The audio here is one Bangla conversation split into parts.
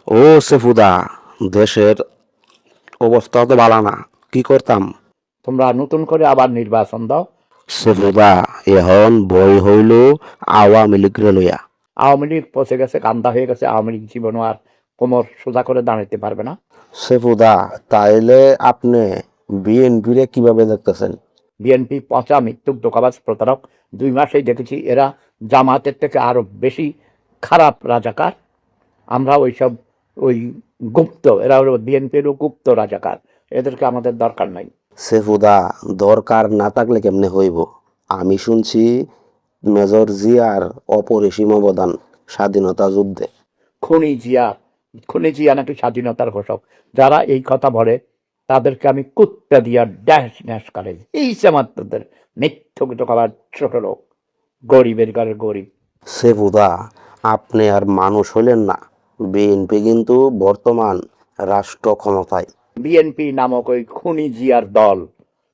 ও সেফুদা, দেশের অবস্থা তো ভালো না, কি করতাম? তোমরা নতুন করে আবার নির্বাচন দাও। সেফুদা, এখন বই হইল আওয়ামী লীগ লইয়া। আওয়ামী লীগ পচে গেছে, কান্দা হয়ে গেছে। আওয়ামী লীগ জীবনও আর কোমর সোজা করে দাঁড়াতে পারবে না। সেফুদা, তাইলে আপনি বিএনপিরে কিভাবে দেখতেছেন? বিএনপি পচা, মিথ্যুক, ধোঁকাবাজ, প্রতারক। 2 মাসেই দেখেছি এরা জামাতের থেকে আরো বেশি খারাপ রাজাকার। আমরা ওই গুপ্ত, এরা হলো বিএনপিরও গুপ্ত রাজাকার। এদেরকে আমাদের দরকার নাই। সেফুদা, দরকার না থাকলে কেমনে হইব? আমি শুনছি মেজর জিয়ার অপরিসীম অবদান স্বাধীনতা যুদ্ধে। খুনি জিয়া, খুনি জিয়া নাকি স্বাধীনতার ঘোষক। যারা এই কথা বলে তাদেরকে আমি কুত্তা দিয়া ড্যাশ ড্যাশ করে এই জামাতদের মিথ্যুক, ধোঁকাবাজ, ছোট লোক, গরিবের ঘরের গরিব। সেফুদা, আপনি আর মানুষ হইলেন না। বিএনপি কিন্তু বর্তমান রাষ্ট্র ক্ষমতায়। বিএনপি নামক ওই খুনি জিয়ার দল,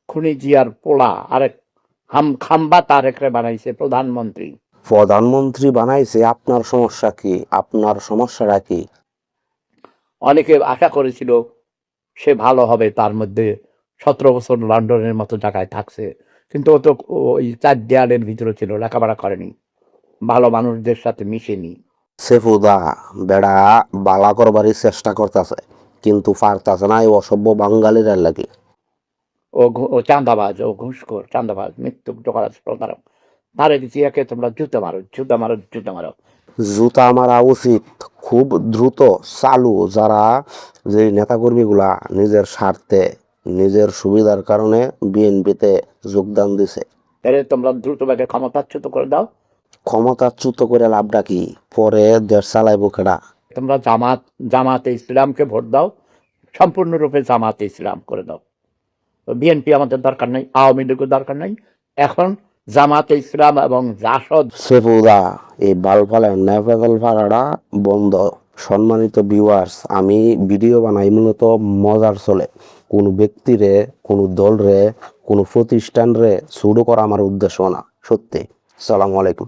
খুনি জিয়ার পোলা আরেক খাম্বা তারেকরে বানাইছে প্রধানমন্ত্রী। প্রধানমন্ত্রী বানাইছে, আপনার সমস্যা কি? আপনার সমস্যাটা কি? অনেকে আশা করেছিল সে ভালো হবে, তার মধ্যে 17 বছর লন্ডনের মতো জায়গায় থাকছে, কিন্তু ও তো ওই 4 দেয়ালের ভিতরে ছিল, লেখাপড়া করেনি, ভালো মানুষদের সাথে মিশেনি। সেফুদা, বেড়া বালা করবারই চেষ্টা করতেছে, কিন্তু পারতাছে না এই অসভ্য বাঙালির লাগে। ও চাঁদাবাজ, ও ঘুষখোর, চাঁদাবাজ, মিথ্যুক, ডকারাজ, প্রতারক। তারে জিয়াকে তোমরা জুতো মারো, জুতো মারো, জুতো মারো। জুতা মারা উচিত খুব দ্রুত। চালু যারা যে নেতাকর্মীগুলা নিজের স্বার্থে, নিজের সুবিধার কারণে বিএনপিতে যোগদান দিছে, তাহলে তোমরা দ্রুতভাবে ক্ষমতাচ্যুত করে দাও। ক্ষমতাচ্যুত করে লাভটা কি? পরে দেশ চালাইব কেডা? তোমরা জামাতে ইসলামকে ভোট দাও, সম্পূর্ণরূপে জামাতে ইসলাম করে দাও। বিএনপি আমাদের দরকার নেই, আওয়ামী লীগের দরকার নেই। এখন জামাতে ইসলাম এবং জাসদ। সেফুদা, এই বালফালে নেফেজল ফাড়াটা বন্ধ। সম্মানিত ভিউয়ার্স, আমি ভিডিও বানাই মূলত মজার চলে। কোনো ব্যক্তিরে, কোনো দলরে, কোনো প্রতিষ্ঠানরে শুরু করা আমার উদ্দেশ্য না। সত্যি। সালামু আলাইকুম।